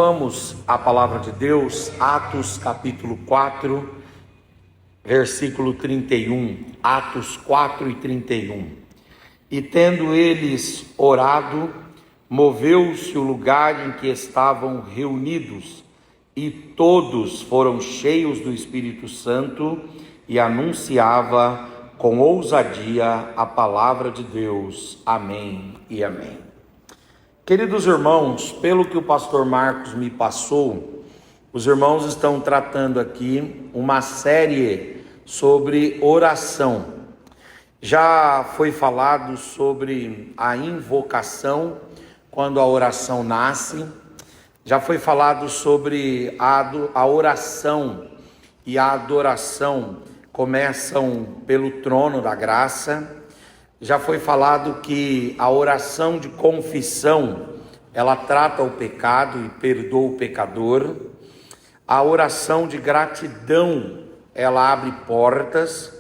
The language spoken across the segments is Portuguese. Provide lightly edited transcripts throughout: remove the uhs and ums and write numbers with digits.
vamos à palavra de Deus, Atos capítulo 4, versículo 31, Atos 4 e 31. E tendo eles orado, moveu-se o lugar em que estavam reunidos, e todos foram cheios do Espírito Santo, e anunciava com ousadia a palavra de Deus. Amém e amém. Queridos irmãos, pelo que o pastor Marcos me passou, os irmãos estão tratando aqui uma série sobre oração. Já foi falado sobre a invocação, quando a oração nasce. Já foi falado sobre a oração e a adoração começam pelo trono da graça. Já foi falado que a oração de confissão, ela trata o pecado e perdoa o pecador. A oração de gratidão, ela abre portas.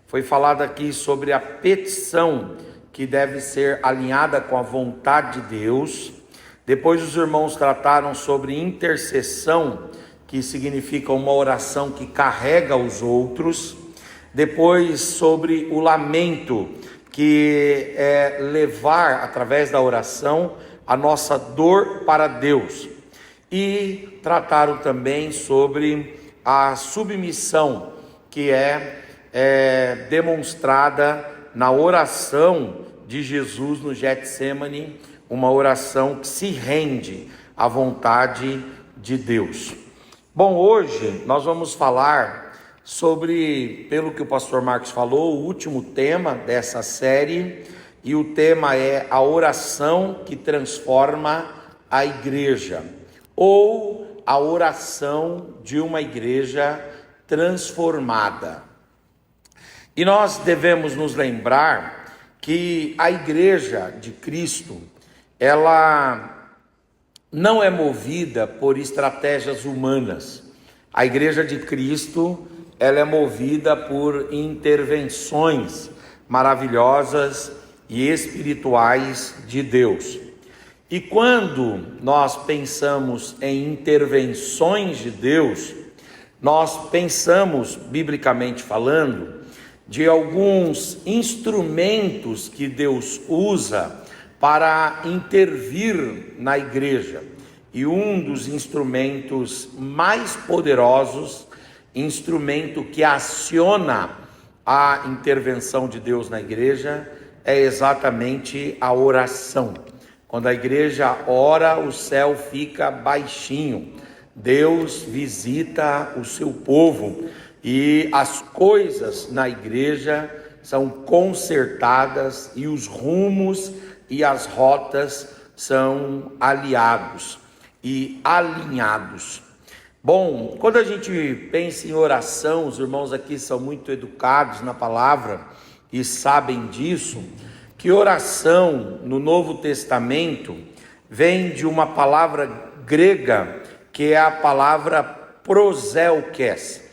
Foi falado aqui sobre a petição, que deve ser alinhada com a vontade de Deus. Depois os irmãos trataram sobre intercessão, que significa uma oração que carrega os outros. Depois sobre o lamento, que é levar, através da oração, a nossa dor para Deus. E trataram também sobre a submissão, que é demonstrada na oração de Jesus no Getsêmani, uma oração que se rende à vontade de Deus. Bom, hoje nós vamos falar sobre, pelo que o pastor Marcos falou, o último tema dessa série, e o tema é a oração que transforma a igreja, ou a oração de uma igreja transformada. E nós devemos nos lembrar que a igreja de Cristo, ela não é movida por estratégias humanas. A igreja de Cristo, ela é movida por intervenções maravilhosas e espirituais de Deus. E quando nós pensamos em intervenções de Deus, nós pensamos, biblicamente falando, de alguns instrumentos que Deus usa para intervir na igreja. E um dos instrumentos mais poderosos, instrumento que aciona a intervenção de Deus na igreja, é exatamente a oração. Quando a igreja ora, o céu fica baixinho. Deus visita o seu povo e as coisas na igreja são consertadas e os rumos e as rotas são aliados e alinhados. Bom, quando a gente pensa em oração, os irmãos aqui são muito educados na palavra e sabem disso, que oração no Novo Testamento vem de uma palavra grega, que é a palavra proselkes.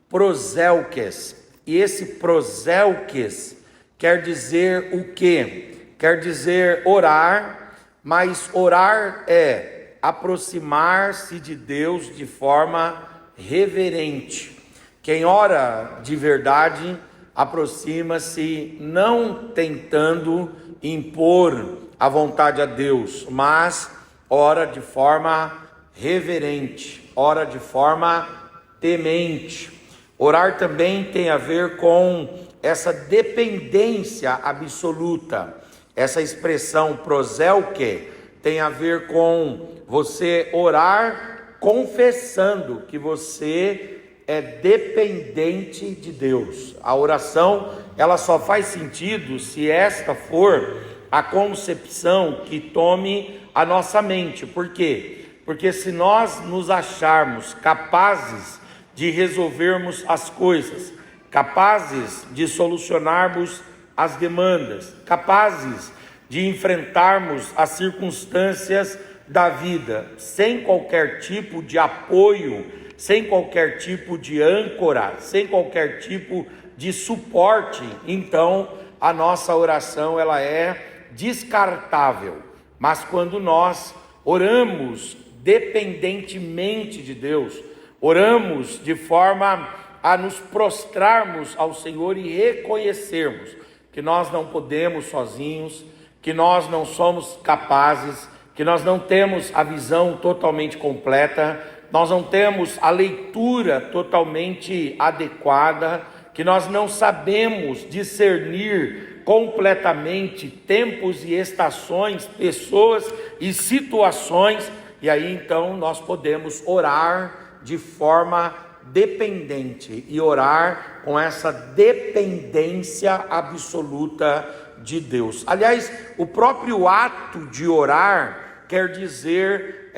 Proselkes. E esse proselkes quer dizer o quê? Quer dizer orar, mas orar é aproximar-se de Deus de forma reverente. Quem ora de verdade aproxima-se não tentando impor a vontade a Deus, mas ora de forma reverente, ora de forma temente. Orar também tem a ver com essa dependência absoluta. Essa expressão proselke tem a ver com você orar confessando que você é dependente de Deus. A oração, ela só faz sentido se esta for a concepção que tome a nossa mente. Por quê? Porque se nós nos acharmos capazes de resolvermos as coisas, capazes de solucionarmos as demandas, capazes de enfrentarmos as circunstâncias da vida, sem qualquer tipo de apoio, sem qualquer tipo de âncora, sem qualquer tipo de suporte, então a nossa oração ela é descartável. Mas quando nós oramos dependentemente de Deus, oramos de forma a nos prostrarmos ao Senhor e reconhecermos que nós não podemos sozinhos, que nós não somos capazes, que nós não temos a visão totalmente completa, nós não temos a leitura totalmente adequada, que nós não sabemos discernir completamente tempos e estações, pessoas e situações, e aí então nós podemos orar de forma dependente e orar com essa dependência absoluta de Deus. Aliás, o próprio ato de orar quer dizer,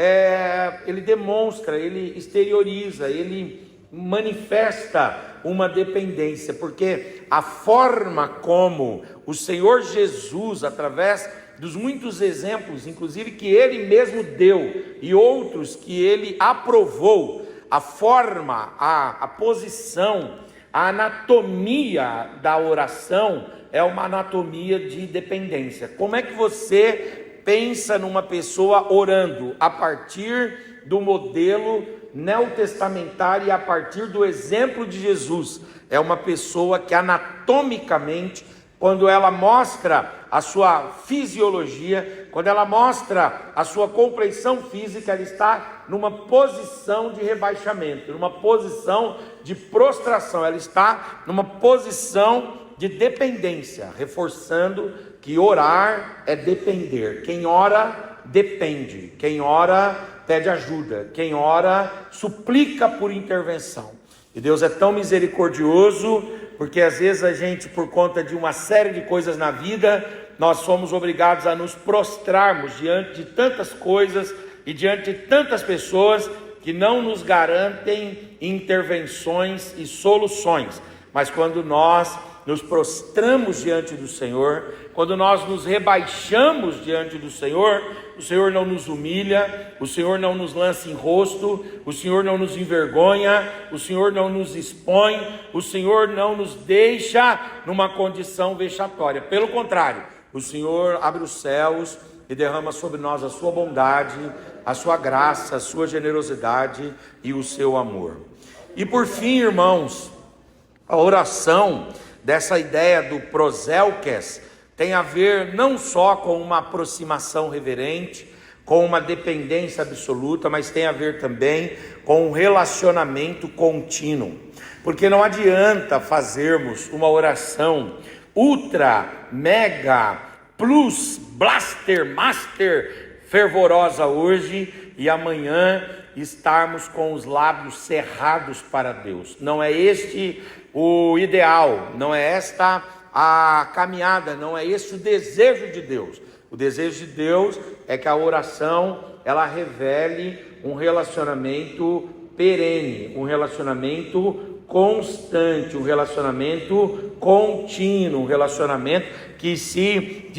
ele demonstra, ele exterioriza, ele manifesta uma dependência, porque a forma como o Senhor Jesus, através dos muitos exemplos, inclusive que ele mesmo deu e outros que ele aprovou, a forma, a posição, a anatomia da oração é uma anatomia de dependência. Como é que você pensa numa pessoa orando a partir do modelo neotestamentário e a partir do exemplo de Jesus? É uma pessoa que anatomicamente, quando ela mostra a sua fisiologia, quando ela mostra a sua compleição física, ela está numa posição de rebaixamento, numa posição de prostração, ela está numa posição de dependência, reforçando que orar é depender. Quem ora, depende. Quem ora, pede ajuda. Quem ora, suplica por intervenção. E Deus é tão misericordioso, porque às vezes a gente, por conta de uma série de coisas na vida, nós somos obrigados a nos prostrarmos diante de tantas coisas e diante de tantas pessoas que não nos garantem intervenções e soluções. Mas quando nós nos prostramos diante do Senhor, quando nós nos rebaixamos diante do Senhor, o Senhor não nos humilha, o Senhor não nos lança em rosto, o Senhor não nos envergonha, o Senhor não nos expõe, o Senhor não nos deixa numa condição vexatória. Pelo contrário, o Senhor abre os céus e derrama sobre nós a sua bondade, a sua graça, a sua generosidade e o seu amor. E por fim, irmãos, a oração dessa ideia do proselques tem a ver não só com uma aproximação reverente, com uma dependência absoluta, mas tem a ver também com um relacionamento contínuo. Porque não adianta fazermos uma oração ultra, mega, plus, blaster, master, fervorosa hoje e amanhã estarmos com os lábios cerrados para Deus. Não é este o ideal, não é esta a caminhada, não é esse o desejo de Deus. O desejo de Deus é que a oração ela revele um relacionamento perene, um relacionamento constante, um relacionamento contínuo, um relacionamento que se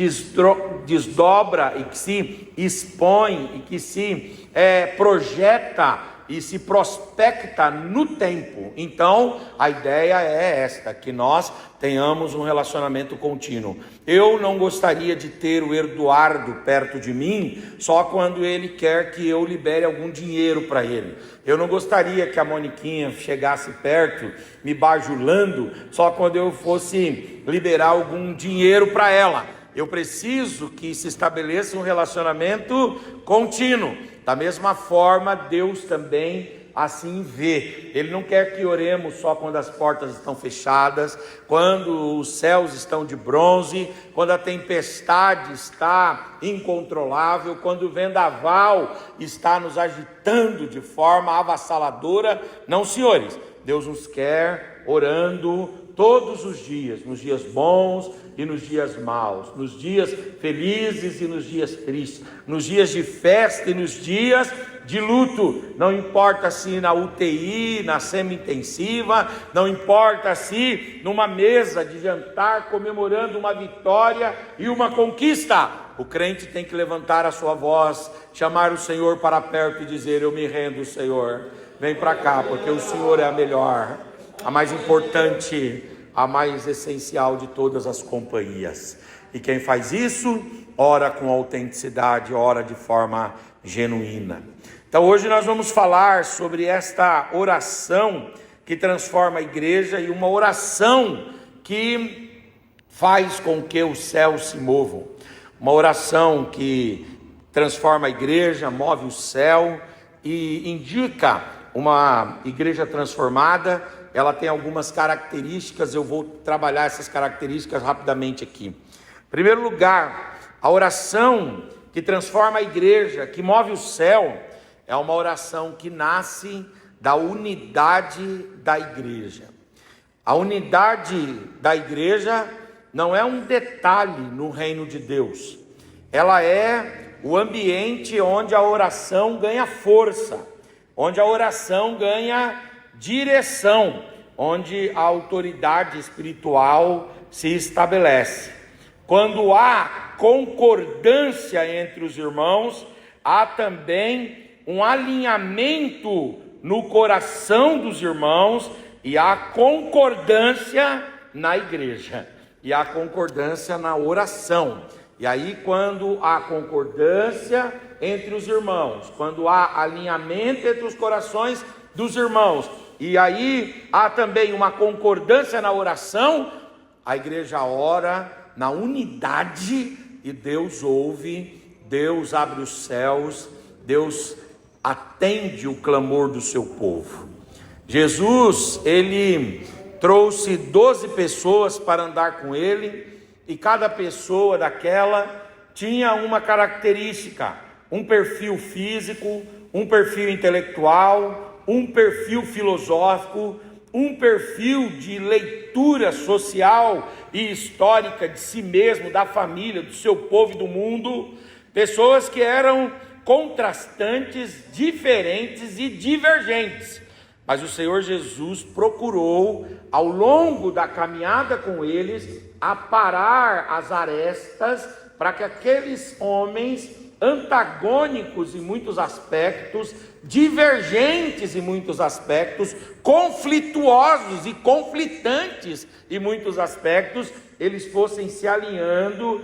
desdobra e que se expõe e que se projeta e se prospecta no tempo. Então, a ideia é esta, que nós tenhamos um relacionamento contínuo. Eu não gostaria de ter o Eduardo perto de mim só quando ele quer que eu libere algum dinheiro para ele. Eu não gostaria que a Moniquinha chegasse perto, me bajulando, só quando eu fosse liberar algum dinheiro para ela. Eu preciso que se estabeleça um relacionamento contínuo. Da mesma forma, Deus também assim vê. Ele não quer que oremos só quando as portas estão fechadas, quando os céus estão de bronze, quando a tempestade está incontrolável, quando o vendaval está nos agitando de forma avassaladora. Não, senhores, Deus nos quer orando todos os dias, nos dias bons e nos dias maus, nos dias felizes e nos dias tristes, nos dias de festa e nos dias de luto. Não importa se na UTI, na semi-intensiva, não importa se numa mesa de jantar comemorando uma vitória e uma conquista. O crente tem que levantar a sua voz, chamar o Senhor para perto e dizer: eu me rendo, Senhor, vem para cá, porque o Senhor é a melhor, a mais importante, a mais essencial de todas as companhias. E quem faz isso, ora com autenticidade, ora de forma genuína. Então hoje nós vamos falar sobre esta oração que transforma a igreja e uma oração que faz com que os céus se movam. Uma oração que transforma a igreja, move o céu e indica uma igreja transformada. Ela tem algumas características, eu vou trabalhar essas características rapidamente aqui. Em primeiro lugar, a oração que transforma a igreja, que move o céu, é uma oração que nasce da unidade da igreja. A unidade da igreja não é um detalhe no reino de Deus. Ela é o ambiente onde a oração ganha força, onde a oração ganha direção, onde a autoridade espiritual se estabelece. Quando há concordância entre os irmãos, há também um alinhamento no coração dos irmãos e há concordância na igreja, e há concordância na oração. E aí, quando há concordância entre os irmãos, quando há alinhamento entre os corações dos irmãos, e aí há também uma concordância na oração, a igreja ora na unidade e Deus ouve, Deus abre os céus, Deus atende o clamor do seu povo. Jesus, ele trouxe 12 pessoas para andar com ele, e cada pessoa daquela tinha uma característica, um perfil físico, um perfil intelectual, um perfil filosófico, um perfil de leitura social e histórica de si mesmo, da família, do seu povo e do mundo. Pessoas que eram contrastantes, diferentes e divergentes. Mas o Senhor Jesus procurou, ao longo da caminhada com eles, aparar as arestas para que aqueles homens antagônicos em muitos aspectos, divergentes em muitos aspectos, conflituosos e conflitantes em muitos aspectos, eles fossem se alinhando,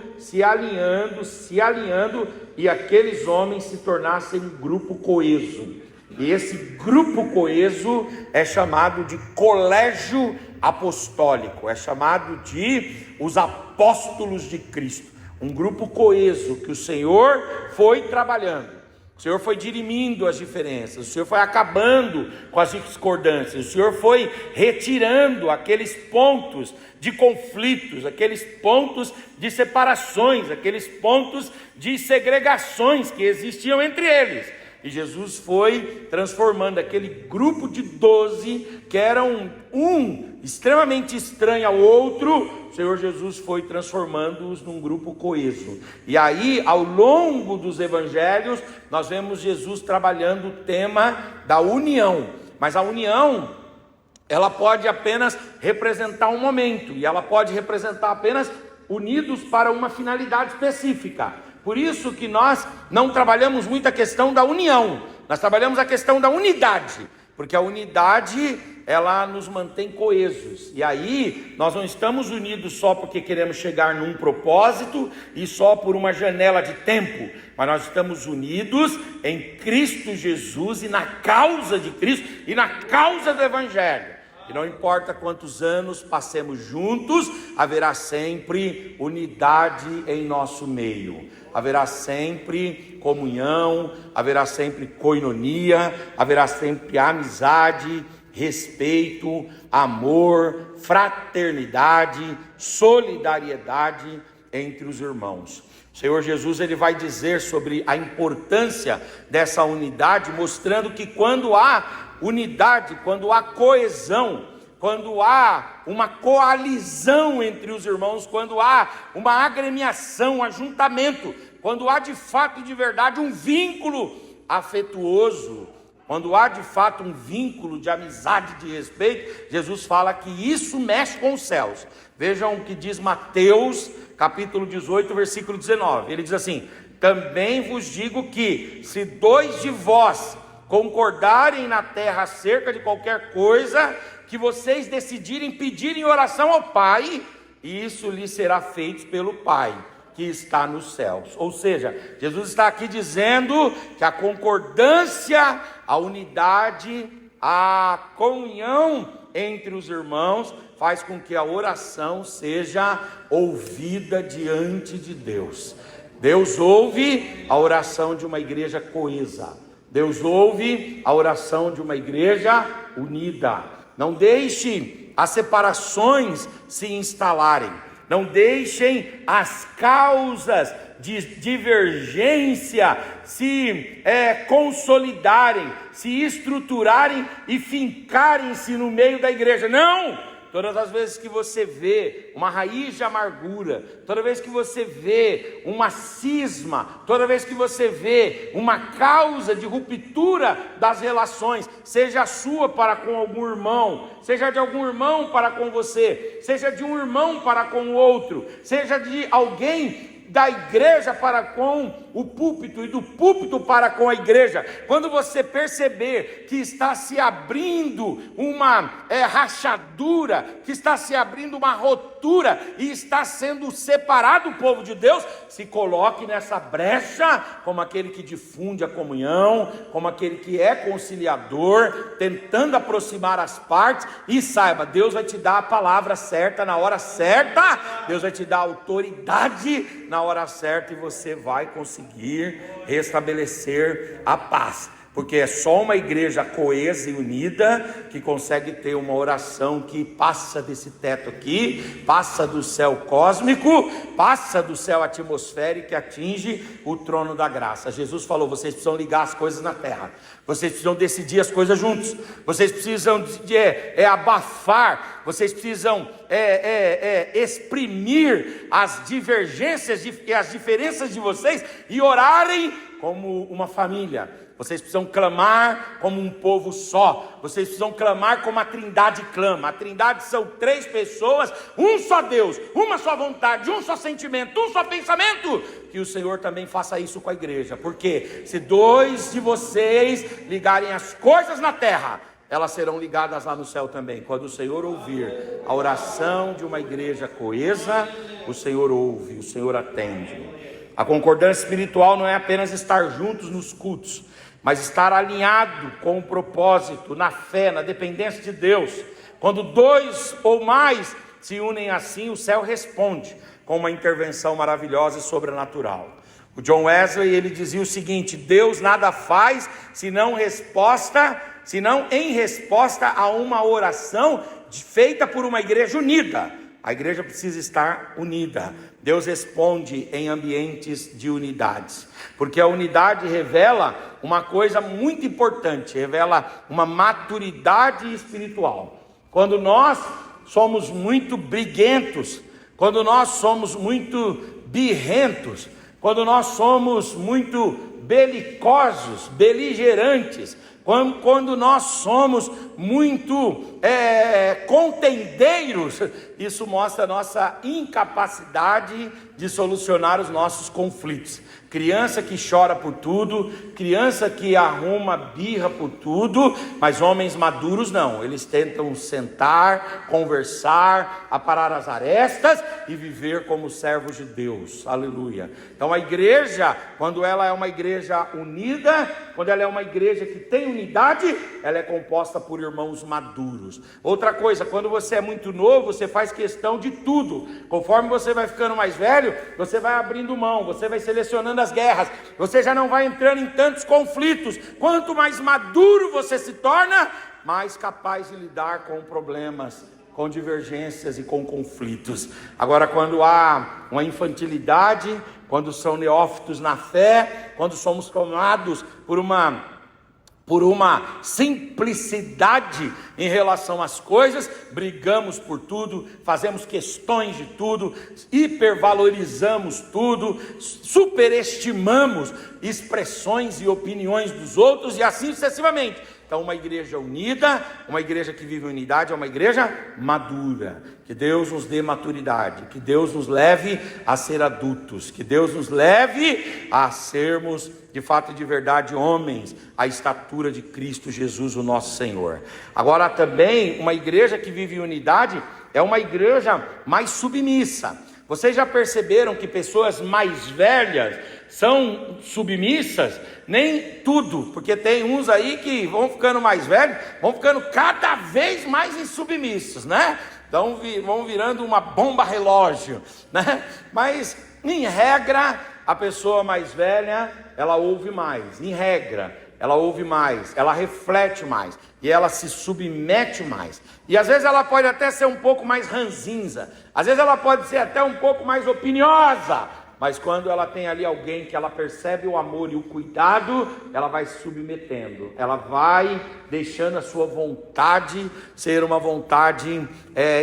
e aqueles homens se tornassem um grupo coeso. E esse grupo coeso é chamado de colégio apostólico, é chamado de os apóstolos de Cristo. Um grupo coeso que o Senhor foi trabalhando, o Senhor foi dirimindo as diferenças, o Senhor foi acabando com as discordâncias, o Senhor foi retirando aqueles pontos de conflitos, aqueles pontos de separações, aqueles pontos de segregações que existiam entre eles. E Jesus foi transformando aquele grupo de 12, que eram um extremamente estranho ao outro, o Senhor Jesus foi transformando-os num grupo coeso. E aí, ao longo dos evangelhos, nós vemos Jesus trabalhando o tema da união. Mas a união, ela pode apenas representar um momento, e ela pode representar apenas unidos para uma finalidade específica. Por isso que nós não trabalhamos muito a questão da união, nós trabalhamos a questão da unidade, porque a unidade, ela nos mantém coesos. E aí, nós não estamos unidos só porque queremos chegar num propósito e só por uma janela de tempo, mas nós estamos unidos em Cristo Jesus e na causa de Cristo e na causa do Evangelho. E não importa quantos anos passemos juntos, haverá sempre unidade em nosso meio. Haverá sempre comunhão, haverá sempre koinonia, haverá sempre amizade, respeito, amor, fraternidade, solidariedade entre os irmãos. O Senhor Jesus, ele vai dizer sobre a importância dessa unidade, mostrando que quando há unidade, quando há coesão, quando há uma coalizão entre os irmãos, quando há uma agremiação, um ajuntamento, quando há de fato e de verdade um vínculo afetuoso, quando há de fato um vínculo de amizade, de respeito, Jesus fala que isso mexe com os céus. Vejam o que diz Mateus, capítulo 18, versículo 19. Ele diz assim: também vos digo que, se 2 de vós concordarem na terra acerca de qualquer coisa que vocês decidirem pedir em oração ao Pai, isso lhe será feito pelo Pai, que está nos céus. Ou seja, Jesus está aqui dizendo que a concordância, a unidade, a comunhão entre os irmãos faz com que a oração seja ouvida diante de Deus. Deus ouve a oração de uma igreja coesa. Deus ouve a oração de uma igreja unida. Não deixe as separações se instalarem. Não deixem as causas de divergência se consolidarem, se estruturarem e fincarem-se no meio da igreja. Não! Todas as vezes que você vê uma raiz de amargura, toda vez que você vê uma cisma, toda vez que você vê uma causa de ruptura das relações, seja sua para com algum irmão, seja de algum irmão para com você, seja de um irmão para com o outro, seja de alguém da igreja para com o púlpito e do púlpito para com a igreja, quando você perceber que está se abrindo uma rachadura, que está se abrindo uma rotura e está sendo separado o povo de Deus, se coloque nessa brecha como aquele que difunde a comunhão, como aquele que é conciliador, tentando aproximar as partes, e saiba, Deus vai te dar a palavra certa na hora certa, Deus vai te dar autoridade na hora certa, e você vai conseguir restabelecer a paz, porque é só uma igreja coesa e unida que consegue ter uma oração que passa desse teto aqui, passa do céu cósmico, passa do céu atmosférico e atinge o trono da graça. Jesus falou: vocês precisam ligar as coisas na terra, vocês precisam decidir as coisas juntos, vocês precisam abafar, vocês precisam exprimir as divergências e as diferenças de vocês e orarem como uma família. Vocês precisam clamar como um povo só. Vocês precisam clamar como a Trindade clama. A Trindade são 3 pessoas, um só Deus, uma só vontade, um só sentimento, um só pensamento. Que o Senhor também faça isso com a igreja. Porque se 2 de vocês ligarem as coisas na terra, elas serão ligadas lá no céu também. Quando o Senhor ouvir a oração de uma igreja coesa, o Senhor ouve, o Senhor atende. A concordância espiritual não é apenas estar juntos nos cultos, mas estar alinhado com o propósito, na fé, na dependência de Deus. Quando 2 ou mais se unem assim, o céu responde com uma intervenção maravilhosa e sobrenatural. O John Wesley, ele dizia o seguinte: Deus nada faz senão em resposta a uma oração feita por uma igreja unida. A igreja precisa estar unida. Deus responde em ambientes de unidades, porque a unidade revela uma coisa muito importante, revela uma maturidade espiritual. Quando nós somos muito briguentos, quando nós somos muito birrentos, quando nós somos muito belicosos, beligerantes, quando nós somos muito contendeiros, isso mostra a nossa incapacidade de solucionar os nossos conflitos. Criança que chora por tudo, criança que arruma birra por tudo, mas homens maduros não, eles tentam sentar, conversar, aparar as arestas e viver como servos de Deus, aleluia. Então a igreja, quando ela é uma igreja unida, quando ela é uma igreja que tem unidade, ela é composta por irmãos maduros. Outra coisa, quando você é muito novo, você faz questão de tudo. Conforme você vai ficando mais velho, você vai abrindo mão, você vai selecionando as guerras, você já não vai entrando em tantos conflitos. Quanto mais maduro você se torna, mais capaz de lidar com problemas, com divergências e com conflitos. Agora, quando há uma infantilidade, quando são neófitos na fé, quando somos tomados por uma simplicidade em relação às coisas, brigamos por tudo, fazemos questões de tudo, hipervalorizamos tudo, superestimamos expressões e opiniões dos outros e assim sucessivamente. Então uma igreja unida, uma igreja que vive unidade, é uma igreja madura. Que Deus nos dê maturidade, que Deus nos leve a ser adultos, que Deus nos leve a sermos de fato e de verdade homens, à estatura de Cristo Jesus, o nosso Senhor. Agora também, uma igreja que vive em unidade é uma igreja mais submissa. Vocês já perceberam que pessoas mais velhas são submissas? Nem tudo, porque tem uns aí que vão ficando mais velhos, vão ficando cada vez mais insubmissos, né? Então vão virando uma bomba relógio, né? Mas em regra, a pessoa mais velha, ela ouve mais. Em regra, ela ouve mais, ela reflete mais e ela se submete mais. E às vezes ela pode até ser um pouco mais ranzinza, às vezes ela pode ser até um pouco mais opiniosa, mas quando ela tem ali alguém que ela percebe o amor e o cuidado, ela vai se submetendo, ela vai deixando a sua vontade ser uma vontade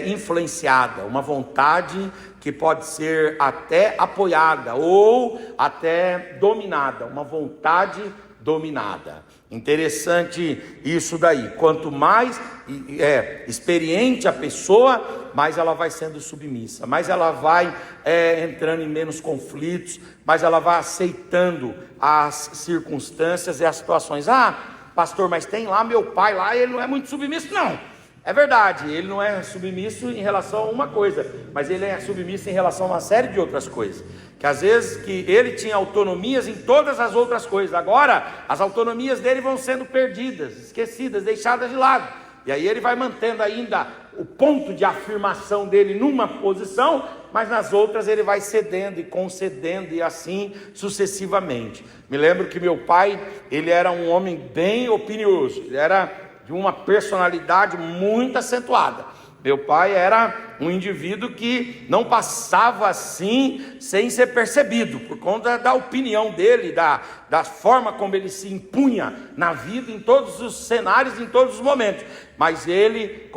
influenciada, uma vontade que pode ser até apoiada ou até dominada, uma vontade dominada. Interessante isso daí. Quanto mais experiente a pessoa, mais ela vai sendo submissa, mais ela vai entrando em menos conflitos, mais ela vai aceitando as circunstâncias e as situações. Ah, pastor, mas tem lá meu pai lá, ele não é muito submisso. Não, é verdade, ele não é submisso em relação a uma coisa, mas ele é submisso em relação a uma série de outras coisas. Que às vezes que ele tinha autonomias em todas as outras coisas, agora as autonomias dele vão sendo perdidas, esquecidas, deixadas de lado, e aí ele vai mantendo ainda o ponto de afirmação dele numa posição, mas nas outras ele vai cedendo e concedendo e assim sucessivamente. Me lembro que meu pai, ele era um homem bem opinioso, ele era de uma personalidade muito acentuada. Meu pai era um indivíduo que não passava assim sem ser percebido, por conta da opinião dele, da forma como ele se impunha na vida, em todos os cenários, em todos os momentos. Mas ele,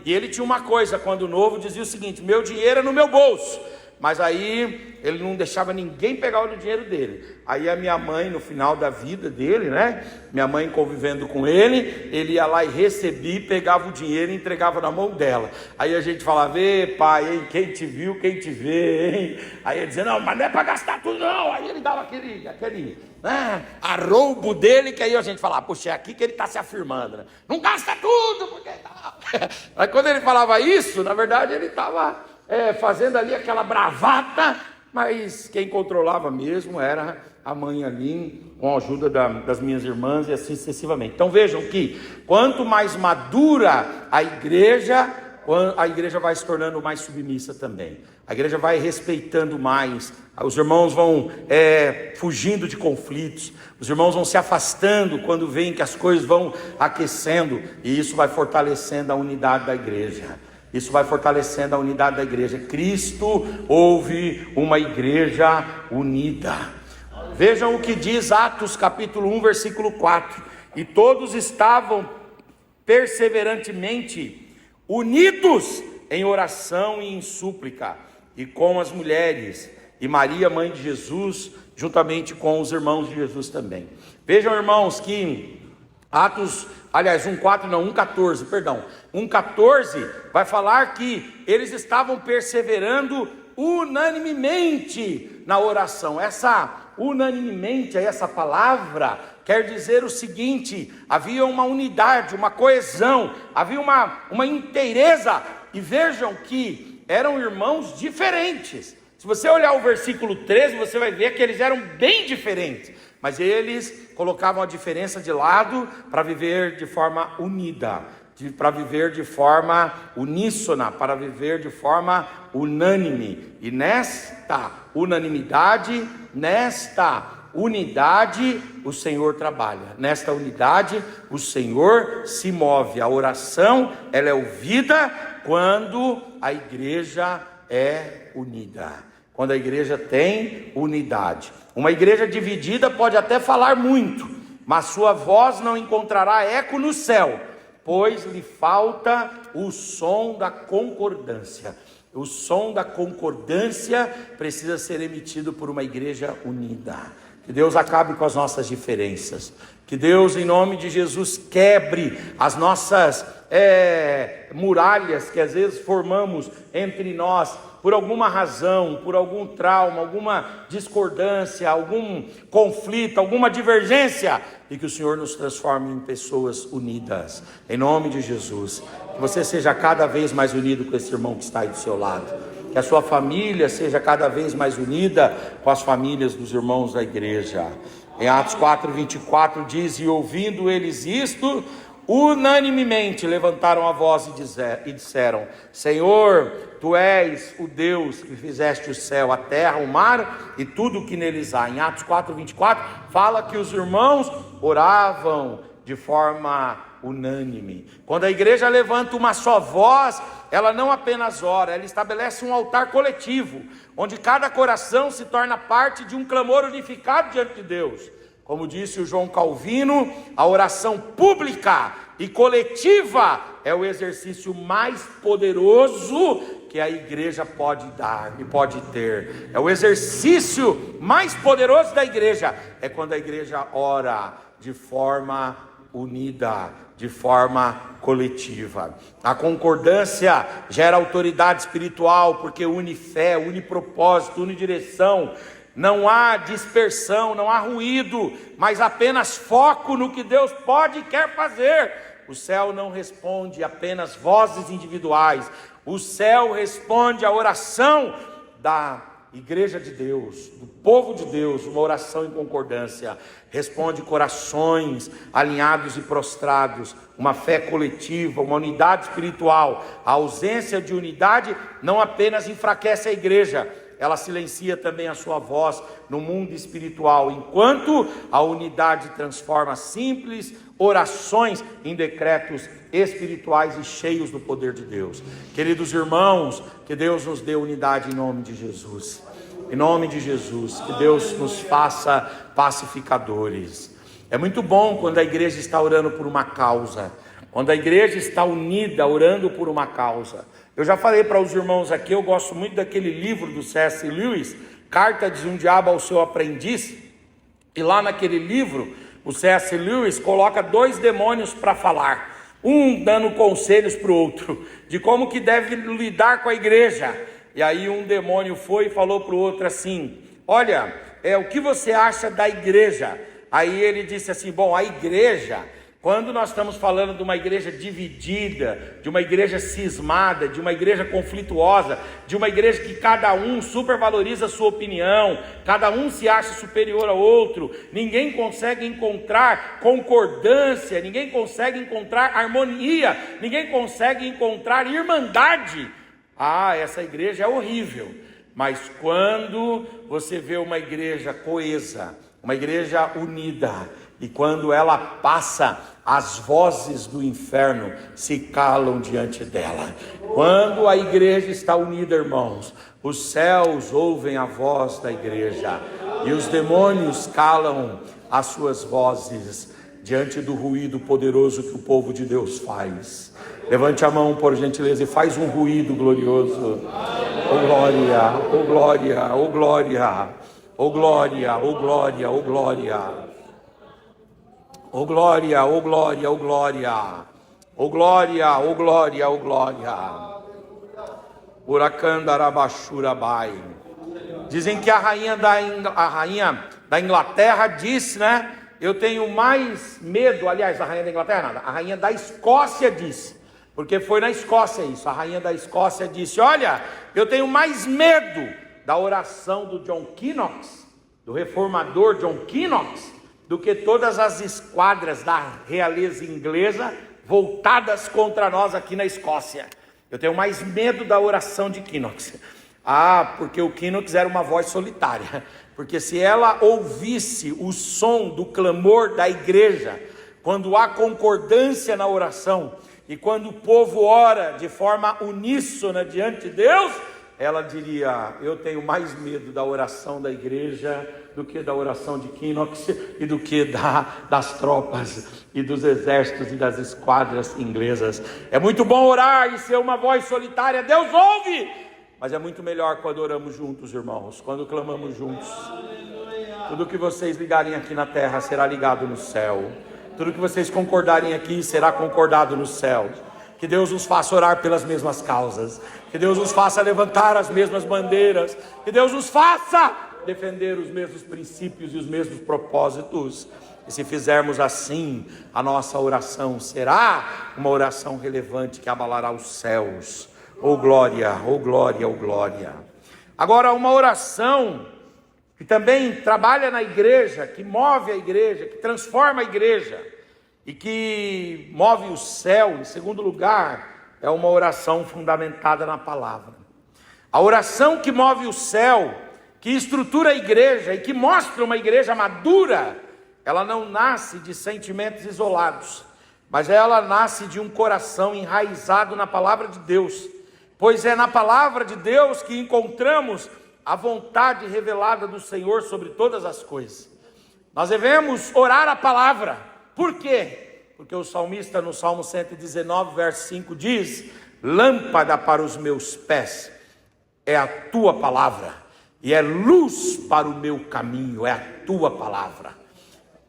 e ele tinha uma coisa, quando novo, dizia o seguinte: meu dinheiro é no meu bolso. Mas aí ele não deixava ninguém pegar o dinheiro dele. Aí a minha mãe, no final da vida dele, né, minha mãe convivendo com ele, ele ia lá e recebia, pegava o dinheiro e entregava na mão dela. Aí a gente falava: "Ê, pai, hein, quem te viu, quem te vê, hein?" Aí ele dizia: "Não, mas não é para gastar tudo não." Aí ele dava aquele arroubo dele, que aí a gente falava: "Puxa, é aqui que ele está se afirmando, né? Não gasta tudo, porque tal." Aí quando ele falava isso, na verdade ele estava fazendo ali aquela bravata, mas quem controlava mesmo era a mãe ali, com a ajuda das minhas irmãs e assim sucessivamente. Então vejam que quanto mais madura a igreja vai se tornando mais submissa também. A igreja vai respeitando mais, os irmãos vão fugindo de conflitos, os irmãos vão se afastando quando veem que as coisas vão aquecendo, e isso vai fortalecendo a unidade da igreja. Isso vai fortalecendo a unidade da igreja. Cristo houve uma igreja unida. Vejam o que diz Atos capítulo 1, versículo 4. E todos estavam perseverantemente unidos em oração e em súplica, e com as mulheres, e Maria, mãe de Jesus, juntamente com os irmãos de Jesus também. Vejam, irmãos, que Atos, aliás, 1,14, perdão. 1,14 vai falar que eles estavam perseverando unanimemente na oração. Essa unanimemente, essa palavra quer dizer o seguinte: havia uma unidade, uma coesão, havia uma inteireza. E vejam que eram irmãos diferentes. Se você olhar o versículo 13, você vai ver que eles eram bem diferentes, mas eles colocavam a diferença de lado para viver de forma unida, para viver de forma uníssona, para viver de forma unânime. E nesta unanimidade, nesta unidade, o Senhor trabalha. Nesta unidade, o Senhor se move. A oração, ela é ouvida quando a igreja é unida. Quando a igreja tem unidade. Uma igreja dividida pode até falar muito, mas sua voz não encontrará eco no céu, pois lhe falta o som da concordância. O som da concordância precisa ser emitido por uma igreja unida. Que Deus acabe com as nossas diferenças. Que Deus, em nome de Jesus, quebre as nossas muralhas que às vezes formamos entre nós, por alguma razão, por algum trauma, alguma discordância, algum conflito, alguma divergência, e que o Senhor nos transforme em pessoas unidas, em nome de Jesus. Que você seja cada vez mais unido com esse irmão que está aí do seu lado, que a sua família seja cada vez mais unida com as famílias dos irmãos da igreja. Em Atos 4:24 diz: e ouvindo eles isto, unanimemente levantaram a voz e disseram: Senhor, Tu és o Deus que fizeste o céu, a terra, o mar e tudo o que neles há. Em Atos 4:24 fala que os irmãos oravam de forma unânime. Quando a igreja levanta uma só voz, ela não apenas ora, ela estabelece um altar coletivo, onde cada coração se torna parte de um clamor unificado diante de Deus. Como disse o João Calvino, a oração pública e coletiva é o exercício mais poderoso que a igreja pode dar e pode ter. É o exercício mais poderoso da igreja, é quando a igreja ora de forma unida, de forma coletiva. A concordância gera autoridade espiritual, porque une fé, une propósito, une direção. Não há dispersão, não há ruído, mas apenas foco no que Deus pode e quer fazer. O céu não responde apenas vozes individuais. O céu responde à oração da igreja de Deus, do povo de Deus, uma oração em concordância. Responde corações alinhados e prostrados, uma fé coletiva, uma unidade espiritual. A ausência de unidade não apenas enfraquece a igreja, ela silencia também a sua voz no mundo espiritual, enquanto a unidade transforma simples orações em decretos espirituais e cheios do poder de Deus. Queridos irmãos, que Deus nos dê unidade em nome de Jesus. Em nome de Jesus, que Deus nos faça pacificadores. É muito bom quando a igreja está orando por uma causa, quando a igreja está unida orando por uma causa. Eu já falei para os irmãos aqui, eu gosto muito daquele livro do C.S. Lewis, Carta de um Diabo ao Seu Aprendiz. E lá naquele livro, o C.S. Lewis coloca dois demônios para falar, um dando conselhos para o outro, de como que deve lidar com a igreja. E aí um demônio foi e falou para o outro assim: olha, o que você acha da igreja? Aí ele disse assim: bom, a igreja, quando nós estamos falando de uma igreja dividida, de uma igreja cismada, de uma igreja conflituosa, de uma igreja que cada um supervaloriza a sua opinião, cada um se acha superior ao outro, ninguém consegue encontrar concordância, ninguém consegue encontrar harmonia, ninguém consegue encontrar irmandade. Essa igreja é horrível. Mas quando você vê uma igreja coesa, uma igreja unida, e quando ela passa, as vozes do inferno se calam diante dela. Quando a igreja está unida, irmãos, os céus ouvem a voz da igreja, e os demônios calam as suas vozes diante do ruído poderoso que o povo de Deus faz. Levante a mão, por gentileza, e faz um ruído glorioso. Oh glória, oh glória, oh glória, oh glória, oh glória, oh glória. Oh glória, oh glória, oh glória. Oh glória, oh glória, oh glória. Uracandarabashurabai. Dizem que a rainha da Inglaterra disse, né? Eu tenho mais medo, aliás, a rainha da Inglaterra nada, a rainha da Escócia disse, porque foi na Escócia isso, a rainha da Escócia disse: olha, eu tenho mais medo da oração do John Knox, do reformador John Knox, do que todas as esquadras da realeza inglesa voltadas contra nós aqui na Escócia. Eu tenho mais medo da oração de Knox. Porque o Knox era uma voz solitária, porque se ela ouvisse o som do clamor da igreja, quando há concordância na oração, e quando o povo ora de forma uníssona diante de Deus, ela diria: eu tenho mais medo da oração da igreja do que da oração de Knox e do que das tropas e dos exércitos e das esquadras inglesas. É muito bom orar e ser uma voz solitária, Deus ouve, mas é muito melhor quando oramos juntos, irmãos, quando clamamos juntos. Tudo que vocês ligarem aqui na terra será ligado no céu, tudo que vocês concordarem aqui será concordado no céu. Que Deus nos faça orar pelas mesmas causas, que Deus nos faça levantar as mesmas bandeiras, que Deus nos faça defender os mesmos princípios e os mesmos propósitos. E se fizermos assim, a nossa oração será uma oração relevante que abalará os céus, Oh glória, oh glória, oh glória. Agora, uma oração que também trabalha na igreja, que move a igreja, que transforma a igreja e que move o céu, em segundo lugar, é uma oração fundamentada na palavra. A oração que move o céu, que estrutura a igreja e que mostra uma igreja madura, ela não nasce de sentimentos isolados, mas ela nasce de um coração enraizado na palavra de Deus, pois é na palavra de Deus que encontramos a vontade revelada do Senhor sobre todas as coisas. Nós devemos orar a palavra. Por quê? Porque o salmista no Salmo 119, verso 5 diz: lâmpada para os meus pés é a tua palavra, e é luz para o meu caminho, é a tua palavra.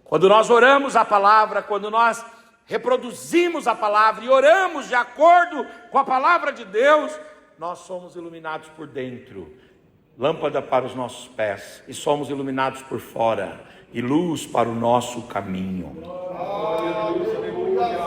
Quando nós oramos a palavra, quando nós reproduzimos a palavra e oramos de acordo com a palavra de Deus, nós somos iluminados por dentro, lâmpada para os nossos pés, e somos iluminados por fora, e luz para o nosso caminho.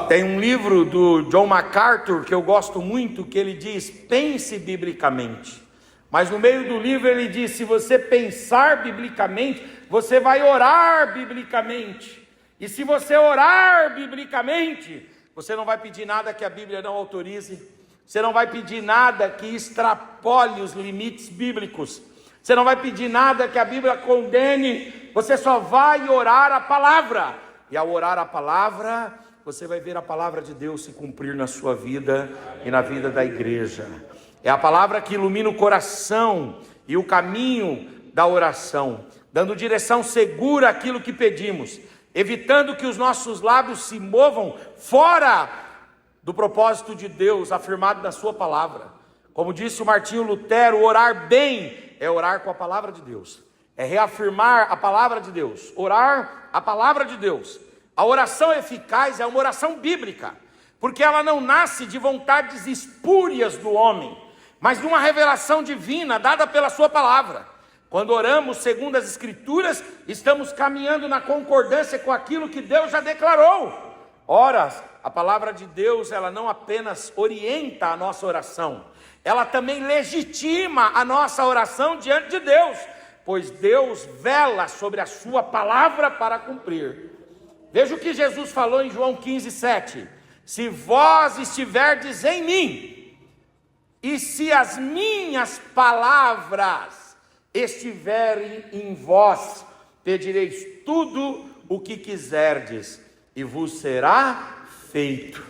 Tem um livro do John MacArthur que eu gosto muito, que ele diz: pense biblicamente. Mas no meio do livro ele diz: se você pensar biblicamente, você vai orar biblicamente. E se você orar biblicamente, você não vai pedir nada que a Bíblia não autorize. Você não vai pedir nada que extrapole os limites bíblicos. Você não vai pedir nada que a Bíblia condene. Você só vai orar a palavra. E ao orar a palavra, você vai ver a palavra de Deus se cumprir na sua vida e na vida da igreja. É a palavra que ilumina o coração e o caminho da oração, dando direção segura àquilo que pedimos, evitando que os nossos lábios se movam fora do propósito de Deus afirmado na sua palavra. Como disse o Martinho Lutero, orar bem é orar com a palavra de Deus, é reafirmar a palavra de Deus, orar a palavra de Deus. A oração eficaz é uma oração bíblica, porque ela não nasce de vontades espúrias do homem, mas de uma revelação divina dada pela sua palavra. Quando oramos segundo as Escrituras, estamos caminhando na concordância com aquilo que Deus já declarou. Ora, a palavra de Deus, ela não apenas orienta a nossa oração, ela também legitima a nossa oração diante de Deus, pois Deus vela sobre a sua palavra para cumprir. Veja o que Jesus falou em João 15:7. Se vós estiverdes em mim, e se as minhas palavras estiverem em vós, pedireis tudo o que quiserdes, e vos será feito.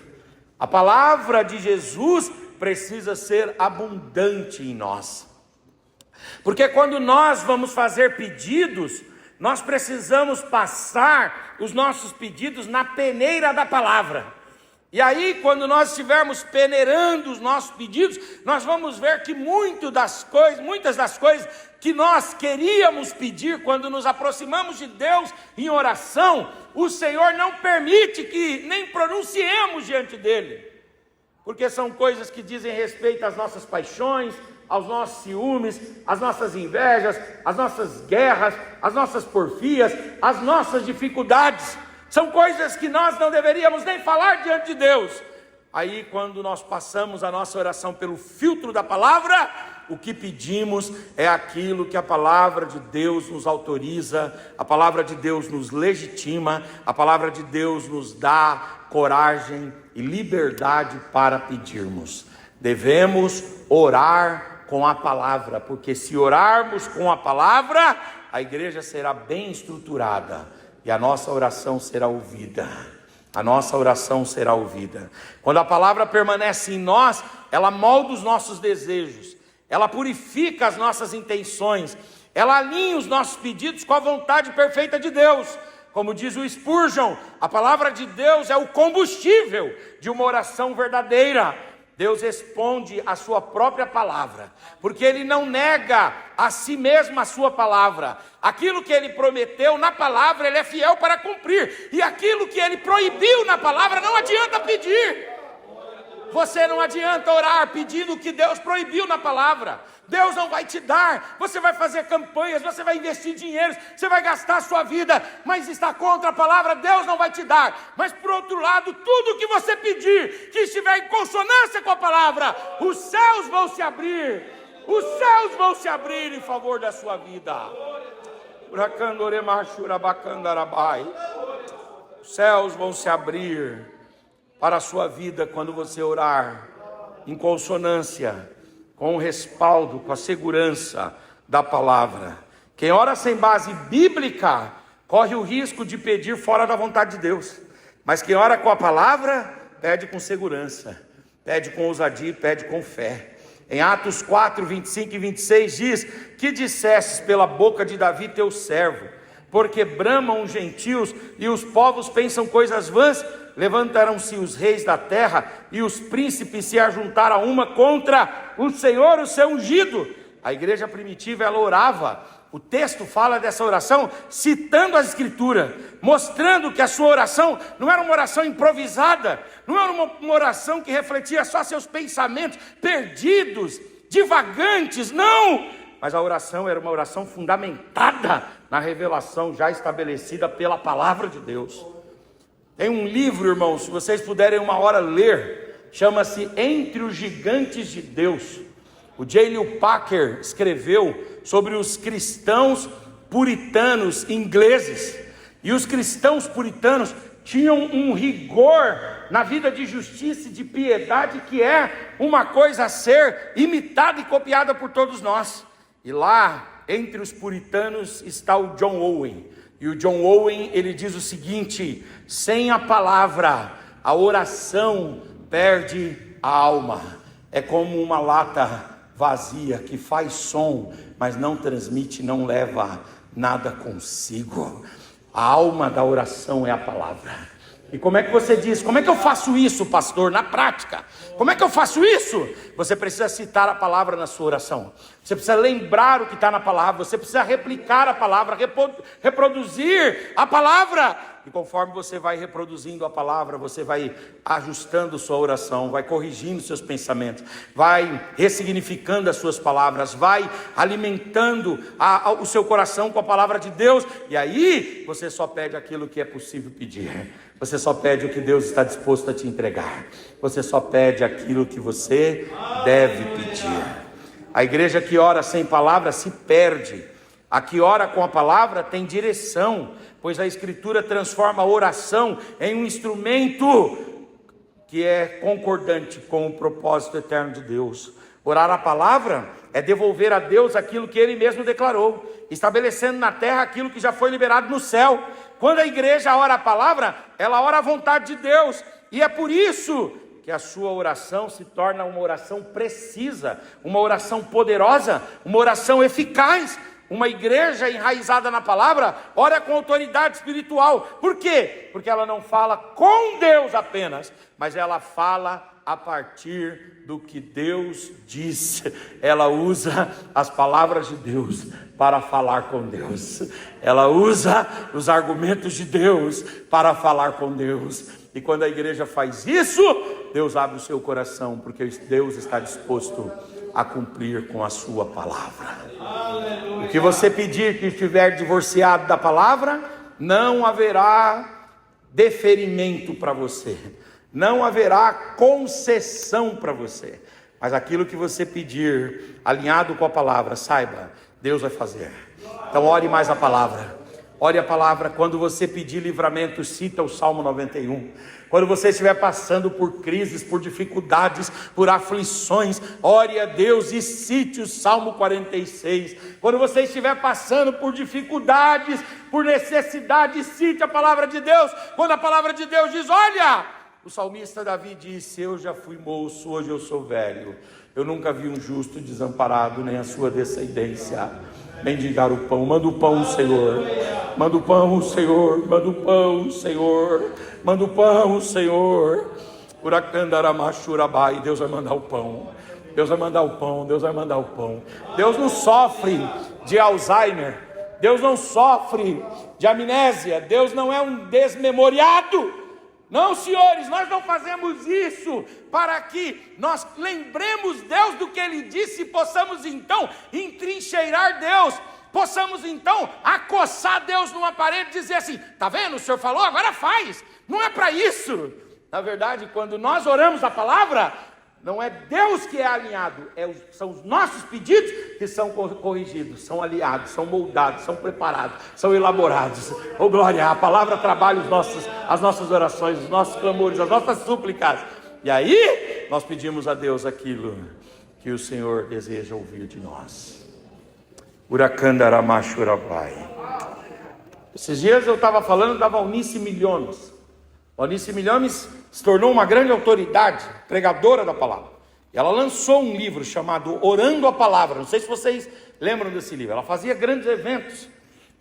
A palavra de Jesus precisa ser abundante em nós, porque quando nós vamos fazer pedidos, nós precisamos passar os nossos pedidos na peneira da palavra. E aí, quando nós estivermos peneirando os nossos pedidos, nós vamos ver que muitas das coisas que nós queríamos pedir quando nos aproximamos de Deus em oração, o Senhor não permite que nem pronunciemos diante dele, porque são coisas que dizem respeito às nossas paixões, aos nossos ciúmes, às nossas invejas, às nossas guerras, às nossas porfias, às nossas dificuldades. São coisas que nós não deveríamos nem falar diante de Deus. Aí, quando nós passamos a nossa oração pelo filtro da palavra, o que pedimos é aquilo que a palavra de Deus nos autoriza, a palavra de Deus nos legitima, a palavra de Deus nos dá coragem e liberdade para pedirmos. Devemos orar com a palavra, porque se orarmos com a palavra, a igreja será bem estruturada e a nossa oração será ouvida. A nossa oração será ouvida. Quando a palavra permanece em nós, ela molda os nossos desejos, ela purifica as nossas intenções, ela alinha os nossos pedidos com a vontade perfeita de Deus. Como diz o Spurgeon, a palavra de Deus é o combustível de uma oração verdadeira. Deus responde a sua própria palavra, porque Ele não nega a si mesmo a sua palavra. Aquilo que Ele prometeu na palavra, Ele é fiel para cumprir. E aquilo que Ele proibiu na palavra, não adianta pedir. Você não adianta orar pedindo o que Deus proibiu na palavra. Deus não vai te dar. Você vai fazer campanhas, você vai investir dinheiro, você vai gastar a sua vida, mas está contra a palavra, Deus não vai te dar. Mas por outro lado, tudo que você pedir, que estiver em consonância com a palavra, os céus vão se abrir. Os céus vão se abrir em favor da sua vida. Os céus vão se abrir para a sua vida quando você orar em consonância com o respaldo, com a segurança da palavra. Quem ora sem base bíblica corre o risco de pedir fora da vontade de Deus. Mas quem ora com a palavra, pede com segurança, pede com ousadia, pede com fé. Em Atos 4, 25 e 26 diz: que dissestes pela boca de Davi teu servo, porque bramam os gentios e os povos pensam coisas vãs, levantaram-se os reis da terra e os príncipes se ajuntaram a uma contra o Senhor, o seu ungido. A igreja primitiva, ela orava. O texto fala dessa oração citando as escrituras, mostrando que a sua oração não era uma oração improvisada, não era uma oração que refletia só seus pensamentos perdidos, divagantes, não! Mas a oração era uma oração fundamentada na revelação já estabelecida pela palavra de Deus. Tem um livro, irmãos, se vocês puderem uma hora ler, chama-se Entre os Gigantes de Deus. O J. Liu Packer escreveu sobre os cristãos puritanos ingleses. E os cristãos puritanos tinham um rigor na vida de justiça e de piedade que é uma coisa a ser imitada e copiada por todos nós. E lá, entre os puritanos, está o John Owen. E o John Owen, ele diz o seguinte: sem a palavra, a oração perde a alma. É como uma lata vazia que faz som, mas não transmite, não leva nada consigo. A alma da oração é a palavra. E como é que você diz? Como é que eu faço isso, pastor? Na prática, como é que eu faço isso? Você precisa citar a palavra na sua oração. Você precisa lembrar o que está na palavra. Você precisa replicar a palavra, reproduzir a palavra. E conforme você vai reproduzindo a palavra, você vai ajustando sua oração, vai corrigindo seus pensamentos, vai ressignificando as suas palavras, vai alimentando o seu coração com a palavra de Deus. E aí você só pede aquilo que é possível pedir. Você só pede o que Deus está disposto a te entregar. Você só pede aquilo que você deve pedir. A igreja que ora sem palavra se perde. A que ora com a palavra tem direção, pois a Escritura transforma a oração em um instrumento que é concordante com o propósito eterno de Deus. Orar a palavra é devolver a Deus aquilo que Ele mesmo declarou, estabelecendo na terra aquilo que já foi liberado no céu. Quando a igreja ora a palavra, ela ora a vontade de Deus, e é por isso que a sua oração se torna uma oração precisa, uma oração poderosa, uma oração eficaz. Uma igreja enraizada na palavra ora com autoridade espiritual. Por quê? Porque ela não fala com Deus apenas, mas ela fala a partir do que Deus diz. Ela usa as palavras de Deus para falar com Deus. Ela usa os argumentos de Deus para falar com Deus. E quando a igreja faz isso, Deus abre o seu coração, porque Deus está disposto a cumprir com a sua palavra. O que você pedir que estiver divorciado da palavra, não haverá deferimento para você, não haverá concessão para você. Mas aquilo que você pedir alinhado com a palavra, saiba, Deus vai fazer. Então ore mais a palavra. Ore a palavra. Quando você pedir livramento, cita o Salmo 91. Quando você estiver passando por crises, por dificuldades, por aflições, ore a Deus e cite o Salmo 46. Quando você estiver passando por dificuldades, por necessidades, cite a palavra de Deus. Quando a palavra de Deus diz: olha, o salmista Davi disse: eu já fui moço, hoje eu sou velho. Eu nunca vi um justo desamparado, nem a sua descendência mendigar o pão. Manda o pão, Senhor. Manda o pão, Senhor. Manda o pão, Senhor. Manda o pão, Senhor. Uracandaramachurabai. Deus vai mandar o pão. Deus vai mandar o pão. Deus vai mandar o pão. Deus não sofre de Alzheimer. Deus não sofre de amnésia. Deus não é um desmemoriado. Não, senhores, nós não fazemos isso para que nós lembremos Deus do que Ele disse e possamos então entrincheirar Deus, possamos então acossar Deus numa parede e dizer assim: está vendo, o Senhor falou, agora faz. Não é para isso. Na verdade, quando nós oramos a palavra, não é Deus que é alinhado, são os nossos pedidos que são corrigidos, são aliados, são moldados, são preparados, são elaborados. Oh glória, a palavra trabalha as nossas orações, os nossos clamores, as nossas súplicas. E aí, nós pedimos a Deus aquilo que o Senhor deseja ouvir de nós. Uracandaramachurabai. Esses dias eu estava falando da Valnice Milhomes. Valnice Milhomes se tornou uma grande autoridade, pregadora da palavra. E ela lançou um livro chamado Orando a Palavra. Não sei se vocês lembram desse livro. Ela fazia grandes eventos.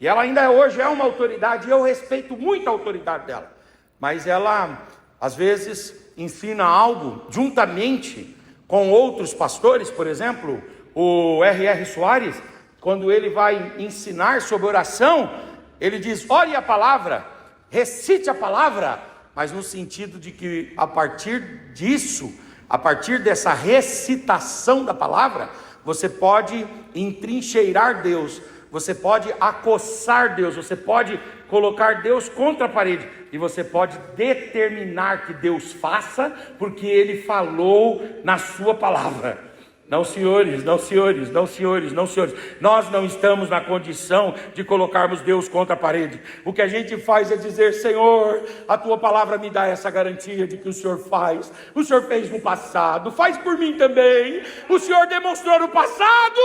E ela ainda hoje é uma autoridade. E eu respeito muito a autoridade dela. Mas ela, às vezes, ensina algo juntamente com outros pastores. Por exemplo, o R.R. Soares, quando ele vai ensinar sobre oração, ele diz: ore a palavra, recite a palavra. Mas no sentido de que a partir disso, a partir dessa recitação da palavra, você pode entrincheirar Deus, você pode acossar Deus, você pode colocar Deus contra a parede, e você pode determinar que Deus faça, porque Ele falou na sua palavra. Não, senhores, não, senhores, não, senhores, não, senhores. Nós não estamos na condição de colocarmos Deus contra a parede. O que a gente faz é dizer: Senhor, a tua palavra me dá essa garantia de que o Senhor faz. O Senhor fez no passado, faz por mim também. O Senhor demonstrou no passado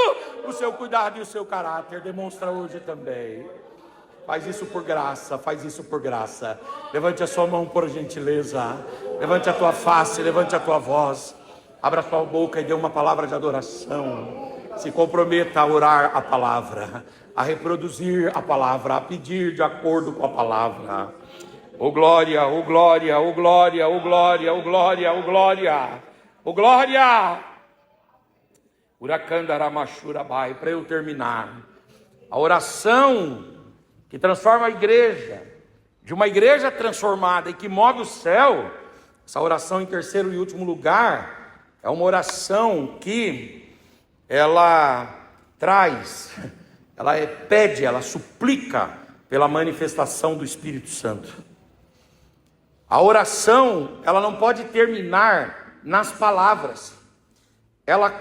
o seu cuidado e o seu caráter, demonstra hoje também. Faz isso por graça, faz isso por graça. Levante a sua mão por gentileza. Levante a tua face, levante a tua voz. Abra sua boca e dê uma palavra de adoração. Se comprometa a orar a palavra, a reproduzir a palavra, a pedir de acordo com a palavra. Oh glória, oh glória, oh glória, oh glória, oh glória, oh glória, oh glória. Uracandaramachurabai. Para eu terminar, a oração que transforma a igreja, de uma igreja transformada e que move o céu, essa oração em terceiro e último lugar, é uma oração que ela traz, ela pede, ela suplica pela manifestação do Espírito Santo. A oração, ela não pode terminar nas palavras. Ela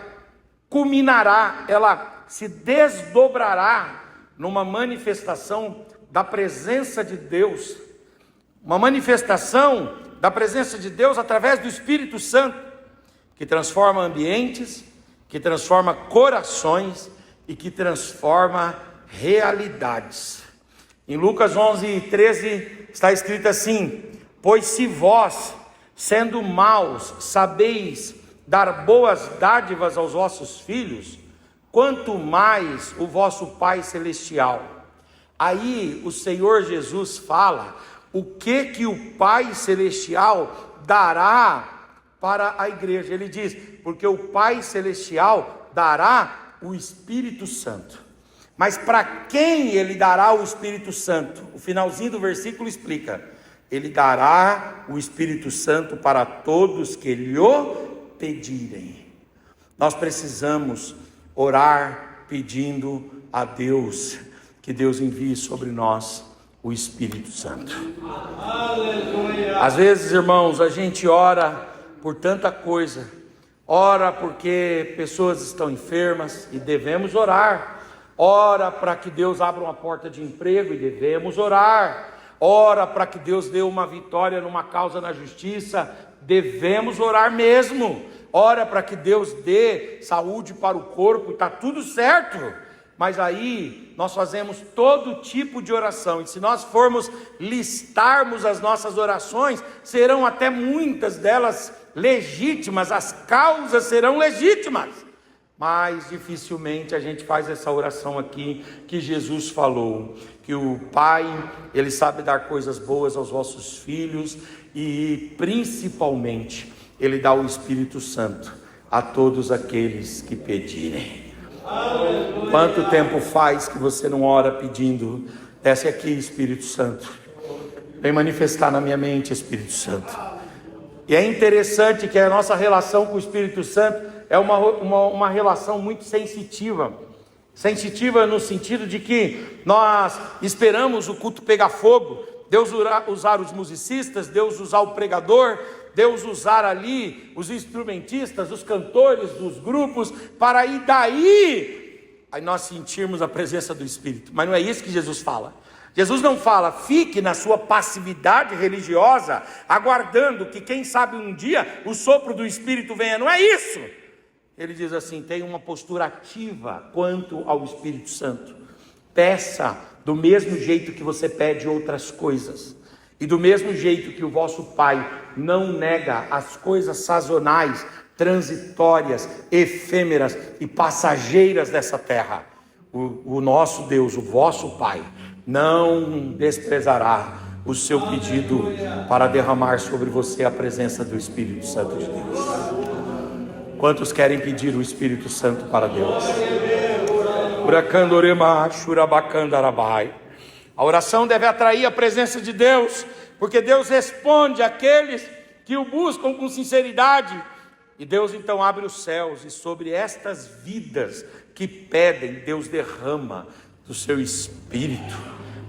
culminará, ela se desdobrará numa manifestação da presença de Deus. Uma manifestação da presença de Deus através do Espírito Santo, que transforma ambientes, que transforma corações e que transforma realidades. Em Lucas 11:13 está escrito assim: pois se vós, sendo maus, sabeis dar boas dádivas aos vossos filhos, quanto mais o vosso Pai Celestial. Aí o Senhor Jesus fala o que o Pai Celestial dará para a igreja. Ele diz: porque o Pai Celestial dará o Espírito Santo. Mas para quem Ele dará o Espírito Santo? O finalzinho do versículo explica: Ele dará o Espírito Santo para todos que lhe pedirem. Nós precisamos orar pedindo a Deus que Deus envie sobre nós o Espírito Santo. Aleluia. Às vezes, irmãos, a gente ora por tanta coisa, ora porque pessoas estão enfermas e devemos orar, ora para que Deus abra uma porta de emprego e devemos orar, ora para que Deus dê uma vitória numa causa na justiça, devemos orar mesmo, ora para que Deus dê saúde para o corpo, está tudo certo. Mas aí nós fazemos todo tipo de oração, e se nós formos listarmos as nossas orações, serão até muitas delas legítimas, as causas serão legítimas, mas dificilmente a gente faz essa oração aqui que Jesus falou, que o Pai, Ele sabe dar coisas boas aos vossos filhos, e principalmente Ele dá o Espírito Santo a todos aqueles que pedirem. Aleluia. Quanto tempo faz que você não ora pedindo: desce aqui, Espírito Santo, Vem manifestar na minha mente, Espírito Santo. E é interessante que a nossa relação com o Espírito Santo é uma relação muito sensitiva. Sensitiva no sentido de que nós esperamos o culto pegar fogo, Deus usar os musicistas, Deus usar o pregador, Deus usar ali os instrumentistas, os cantores dos grupos, para aí nós sentirmos a presença do Espírito. Mas não é isso que Jesus fala. Jesus não fala, fique na sua passividade religiosa, aguardando que quem sabe um dia o sopro do Espírito venha. Não é isso. Ele diz assim, tenha uma postura ativa quanto ao Espírito Santo. Peça do mesmo jeito que você pede outras coisas. E do mesmo jeito que o vosso Pai não nega as coisas sazonais, transitórias, efêmeras e passageiras dessa terra, o nosso Deus, o vosso Pai, não desprezará o seu pedido para derramar sobre você a presença do Espírito Santo de Deus. Quantos querem pedir o Espírito Santo para Deus? A oração deve atrair a presença de Deus, porque Deus responde àqueles que o buscam com sinceridade. E Deus então abre os céus, e sobre estas vidas que pedem, Deus derrama do seu Espírito.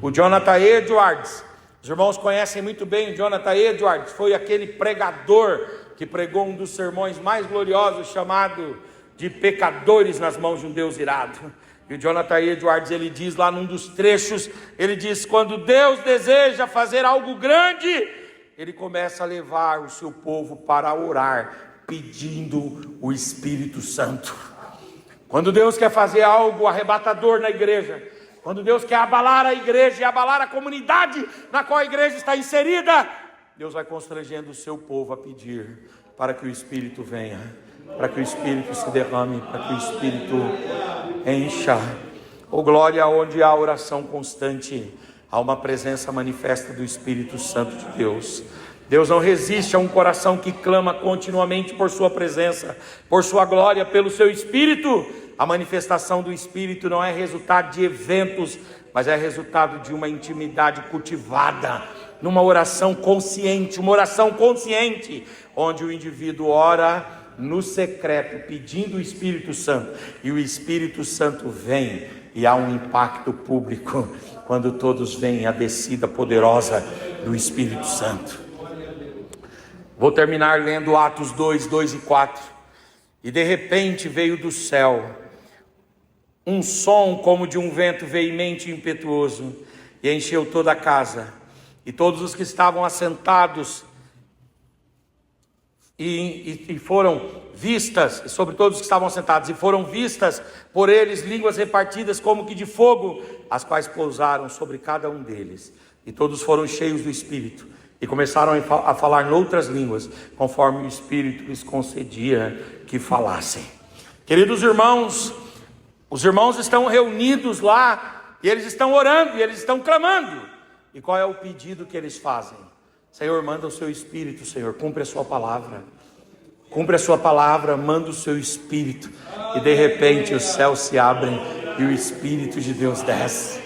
O Jonathan Edwards, os irmãos conhecem muito bem o Jonathan Edwards, foi aquele pregador que pregou um dos sermões mais gloriosos, chamado de Pecadores nas mãos de um Deus irado. E o Jonathan Edwards, ele diz lá num dos trechos, ele diz, quando Deus deseja fazer algo grande, ele começa a levar o seu povo para orar, pedindo o Espírito Santo. Quando Deus quer fazer algo arrebatador na igreja, quando Deus quer abalar a igreja e abalar a comunidade na qual a igreja está inserida, Deus vai constrangendo o seu povo a pedir para que o Espírito venha, para que o Espírito se derrame, para que o Espírito encha. Oh glória, onde há oração constante, há uma presença manifesta do Espírito Santo de Deus. Deus não resiste a um coração que clama continuamente por sua presença, por sua glória, pelo seu Espírito. A manifestação do Espírito não é resultado de eventos, mas é resultado de uma intimidade cultivada, numa oração consciente, onde o indivíduo ora no secreto, pedindo o Espírito Santo, e o Espírito Santo vem, e há um impacto público, quando todos veem a descida poderosa do Espírito Santo. Vou terminar lendo Atos 2, 2 e 4. E de repente veio do céu um som como de um vento veemente e impetuoso, e encheu toda a casa. E todos os que estavam assentados, e foram vistas, sobre todos os que estavam assentados, e foram vistas por eles línguas repartidas como que de fogo, as quais pousaram sobre cada um deles. E todos foram cheios do Espírito, e começaram a falar noutras línguas, conforme o Espírito lhes concedia que falassem. Queridos irmãos, os irmãos estão reunidos lá, e eles estão orando, e eles estão clamando. E qual é o pedido que eles fazem? Senhor, manda o seu Espírito, Senhor, cumpre a sua palavra. Cumpre a sua palavra, manda o seu Espírito. E de repente os céus se abrem e o Espírito de Deus desce.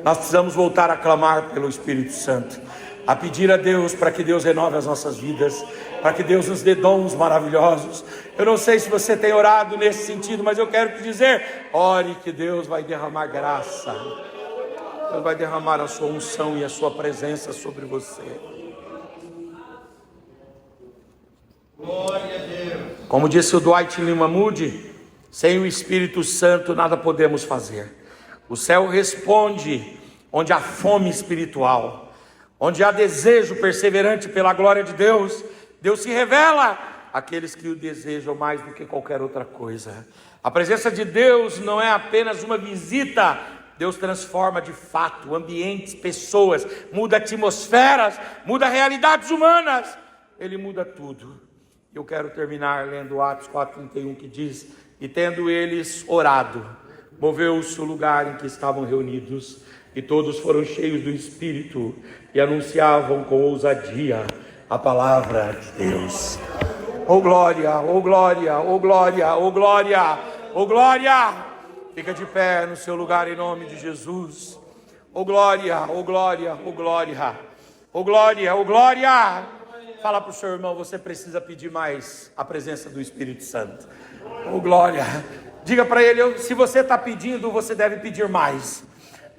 Nós precisamos voltar a clamar pelo Espírito Santo, a pedir a Deus para que Deus renove as nossas vidas, para que Deus nos dê dons maravilhosos. Eu não sei se você tem orado nesse sentido, mas eu quero te dizer, ore que Deus vai derramar graça. Deus vai derramar a sua unção e a sua presença sobre você. Glória a Deus. Como disse o Dwight Lyman Moody, sem o Espírito Santo nada podemos fazer. O céu responde onde há fome espiritual, onde há desejo perseverante pela glória de Deus. Deus se revela àqueles que o desejam mais do que qualquer outra coisa. A presença de Deus não é apenas uma visita. Deus transforma de fato ambientes, pessoas, muda atmosferas, muda realidades humanas. Ele muda tudo. Eu quero terminar lendo Atos 4:31, que diz: e tendo eles orado, moveu-se o lugar em que estavam reunidos, e todos foram cheios do Espírito e anunciavam com ousadia a palavra de Deus. Oh glória, oh glória, oh glória, oh glória, oh glória. Fica de pé no seu lugar em nome de Jesus. Oh glória, oh glória, oh glória. Oh glória, oh glória. Fala para o seu irmão, você precisa pedir mais a presença do Espírito Santo. Oh glória. Diga para ele, se você está pedindo, você deve pedir mais.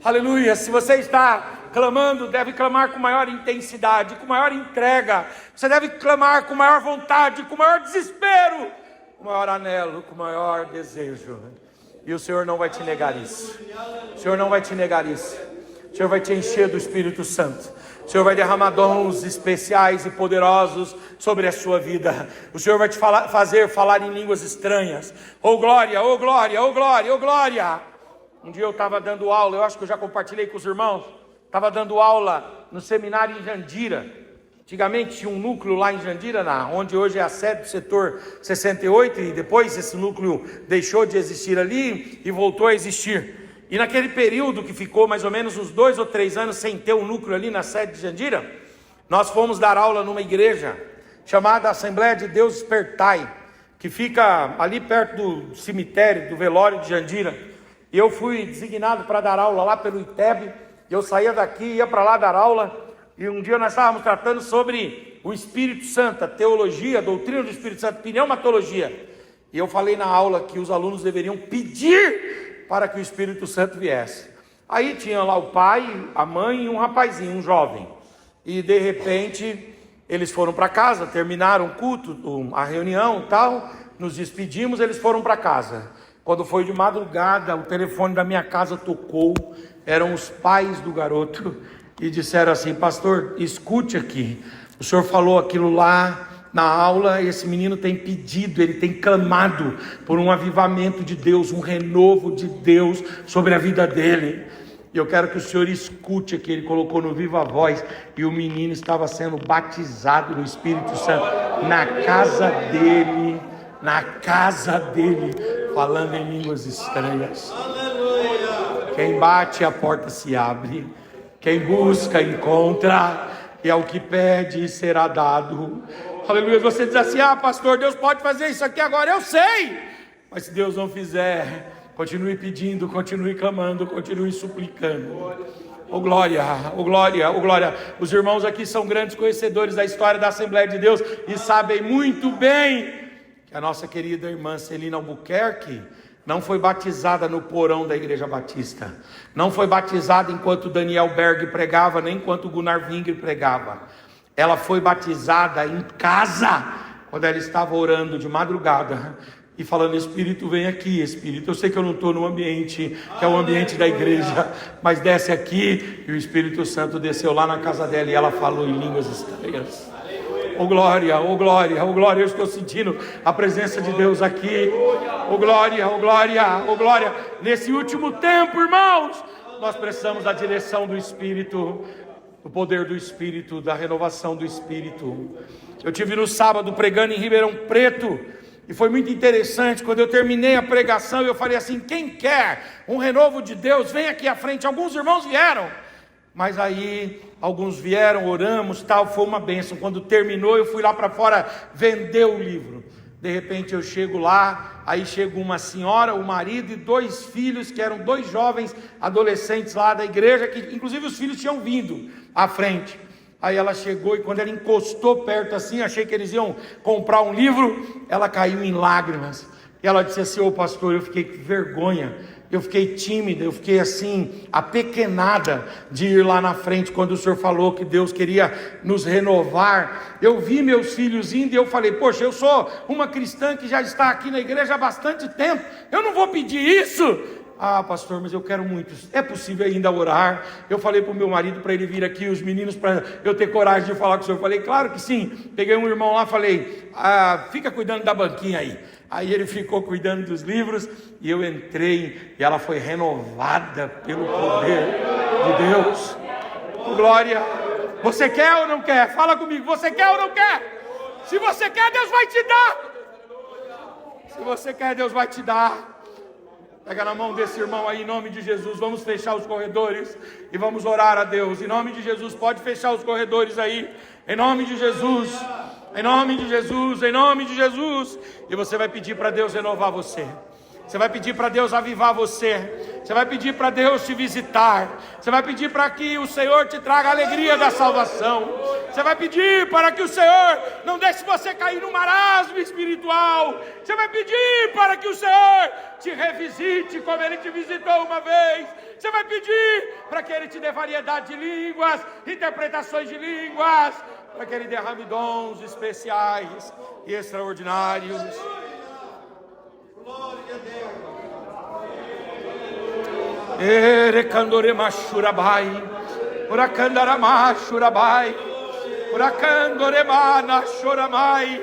Aleluia. Se você está clamando, deve clamar com maior intensidade, com maior entrega. Você deve clamar com maior vontade, com maior desespero, com maior anelo, com maior desejo. E o Senhor não vai te negar isso. O Senhor não vai te negar isso. O Senhor vai te encher do Espírito Santo. O Senhor vai derramar dons especiais e poderosos sobre a sua vida. O Senhor vai te fazer falar em línguas estranhas. Oh glória, oh glória, oh glória, oh glória. Um dia eu estava dando aula, eu acho que eu já compartilhei com os irmãos. Estava dando aula no seminário em Jandira. Antigamente tinha um núcleo lá em Jandira, onde hoje é a sede do setor 68. E depois esse núcleo deixou de existir ali e voltou a existir. E naquele período que ficou mais ou menos uns 2 ou 3 anos sem ter um núcleo ali na sede de Jandira, nós fomos dar aula numa igreja chamada Assembleia de Deus Espertai, que fica ali perto do cemitério, do velório de Jandira. E eu fui designado para dar aula lá pelo ITEB, e eu saía daqui, ia para lá dar aula, e um dia nós estávamos tratando sobre o Espírito Santo, a teologia, a doutrina do Espírito Santo, pneumatologia. E eu falei na aula que os alunos deveriam pedir para que o Espírito Santo viesse. Aí tinha lá o pai, a mãe e um rapazinho, um jovem. E de repente eles foram para casa, terminaram o culto, a reunião e tal, nos despedimos, eles foram para casa. Quando foi de madrugada, o telefone da minha casa tocou, eram os pais do garoto, e disseram assim: pastor, escute aqui, o senhor falou aquilo lá na aula, esse menino tem pedido, ele tem clamado por um avivamento de Deus, um renovo de Deus sobre a vida dele. E eu quero que o senhor escute aqui. Ele colocou no viva voz, e o menino estava sendo batizado no Espírito Santo, na casa dele, falando em línguas estranhas. Quem bate, a porta se abre, quem busca, encontra, e ao que pede, será dado. Aleluia. Você diz assim: ah pastor, Deus pode fazer isso aqui agora, eu sei, mas se Deus não fizer, continue pedindo, continue clamando, continue suplicando. Oh glória, oh glória, oh glória. Os irmãos aqui são grandes conhecedores da história da Assembleia de Deus e sabem muito bem que a nossa querida irmã Celina Albuquerque não foi batizada no porão da Igreja Batista, não foi batizada enquanto Daniel Berg pregava, nem enquanto Gunnar Wingre pregava. Ela foi batizada em casa, quando ela estava orando de madrugada e falando: Espírito, vem aqui, Espírito. Eu sei que eu não estou no ambiente que é o ambiente da igreja, mas desce aqui. E o Espírito Santo desceu lá na casa dela e ela falou em línguas estranhas. Oh glória, oh glória, oh glória. Eu estou sentindo a presença de Deus aqui. Oh glória, oh glória, oh glória. Nesse último tempo, irmãos, nós precisamos da direção do Espírito, do poder do Espírito, da renovação do Espírito. Eu tive no sábado pregando em Ribeirão Preto, e foi muito interessante. Quando eu terminei a pregação, eu falei assim: quem quer um renovo de Deus, vem aqui à frente. Alguns irmãos vieram, mas aí alguns vieram, oramos, tal, foi uma bênção. Quando terminou, eu fui lá para fora vender o livro. De repente eu chego lá, aí chega uma senhora, o marido e 2 filhos, que eram 2 jovens adolescentes lá da igreja, que inclusive os filhos tinham vindo à frente. Aí ela chegou, e quando ela encostou perto assim, achei que eles iam comprar um livro, ela caiu em lágrimas. E ela disse assim: ô pastor, eu fiquei com vergonha, eu fiquei tímida, eu fiquei assim, apequenada de ir lá na frente, quando o senhor falou que Deus queria nos renovar. Eu vi meus filhos indo, e eu falei: poxa, eu sou uma cristã que já está aqui na igreja há bastante tempo, eu não vou pedir isso. Ah pastor, mas eu quero muito. É possível ainda orar? Eu falei para o meu marido para ele vir aqui, os meninos, para eu ter coragem de falar com o senhor. Eu falei: claro que sim. Peguei um irmão lá, falei: fica cuidando da banquinha aí. Aí ele ficou cuidando dos livros, e eu entrei, e ela foi renovada pelo poder de Deus. Glória. Você quer ou não quer? Fala comigo, você quer ou não quer? Se você quer, Deus vai te dar. Se você quer, Deus vai te dar. Pega na mão desse irmão aí, em nome de Jesus. Vamos fechar os corredores e vamos orar a Deus. Em nome de Jesus, pode fechar os corredores aí. Em nome de Jesus, em nome de Jesus, em nome de Jesus. E você vai pedir para Deus renovar você. Você vai pedir para Deus avivar você. Você vai pedir para Deus te visitar. Você vai pedir para que o Senhor te traga a alegria da salvação. Você vai pedir para que o Senhor não deixe você cair no marasmo espiritual. Você vai pedir para que o Senhor te revisite como Ele te visitou uma vez. Você vai pedir para que Ele te dê variedade de línguas, interpretações de línguas, para que Ele derrame dons especiais e extraordinários. Glória a Deus. Erekandorema shurabai, urakandarama shurabai, urakandorema na shuramai,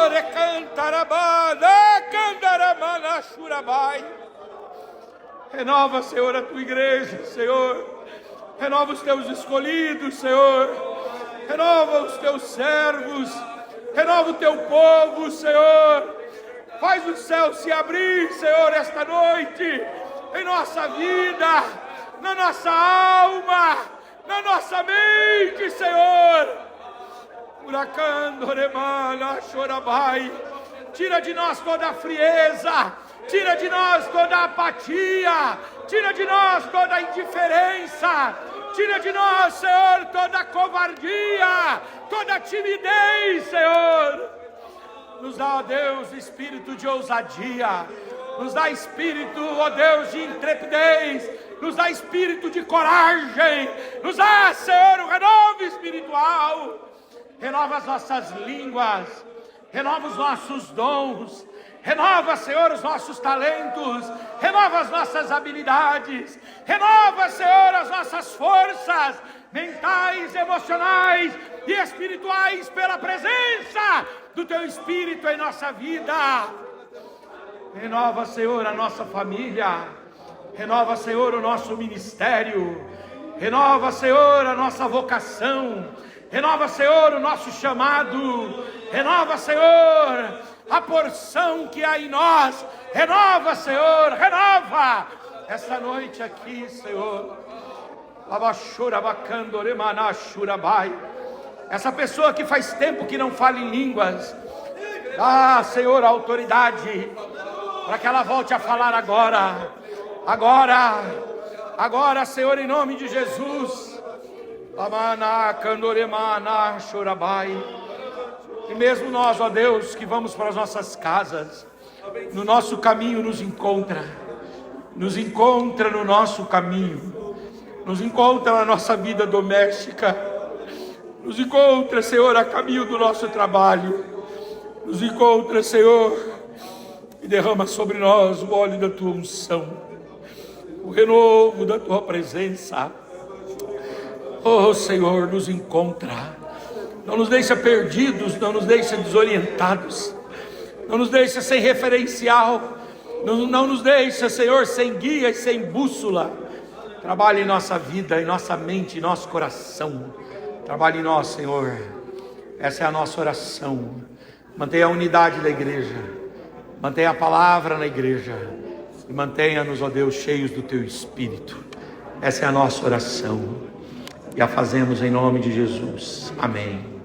orekantaraba na kandarama na shurabai. Renova, Senhor, a tua igreja, Senhor. Renova os teus escolhidos, Senhor. Renova os teus servos. Renova o teu povo, Senhor. Faz o céu se abrir, Senhor, esta noite, em nossa vida, na nossa alma, na nossa mente, Senhor. Uracandoremana chorabai. Tira de nós toda a frieza, tira de nós toda a apatia, tira de nós toda a indiferença, tira de nós, Senhor, toda a covardia, toda a timidez, Senhor. Nos dá, ó Deus, espírito de ousadia. Nos dá espírito, ó Deus, de intrepidez. Nos dá espírito de coragem. Nos dá, Senhor, o renovo espiritual. Renova as nossas línguas. Renova os nossos dons. Renova, Senhor, os nossos talentos. Renova as nossas habilidades. Renova, Senhor, as nossas forças mentais, emocionais e espirituais pela presença do Teu Espírito em nossa vida. Renova, Senhor, a nossa família. Renova, Senhor, o nosso ministério. Renova, Senhor, a nossa vocação. Renova, Senhor, o nosso chamado. Renova, Senhor, a porção que há em nós. Renova, Senhor, renova essa noite aqui, Senhor. Essa pessoa que faz tempo que não fala em línguas, Senhor, a autoridade para que ela volte a falar agora, Senhor, em nome de Jesus. E mesmo nós, ó Deus, que vamos para as nossas casas, no nosso caminho nos encontra no nosso caminho. Nos encontra na nossa vida doméstica. Nos encontra, Senhor, a caminho do nosso trabalho. Nos encontra, Senhor, e derrama sobre nós o óleo da Tua unção, o renovo da Tua presença. Oh, Senhor, nos encontra. Não nos deixa perdidos, não nos deixa desorientados. Não nos deixa sem referencial. Não nos deixa, Senhor, sem guia e sem bússola. Trabalhe em nossa vida, em nossa mente, em nosso coração. Trabalhe em nós, Senhor. Essa é a nossa oração. Mantenha a unidade da igreja. Mantenha a palavra na igreja. E mantenha-nos, ó Deus, cheios do Teu Espírito. Essa é a nossa oração. E a fazemos em nome de Jesus. Amém.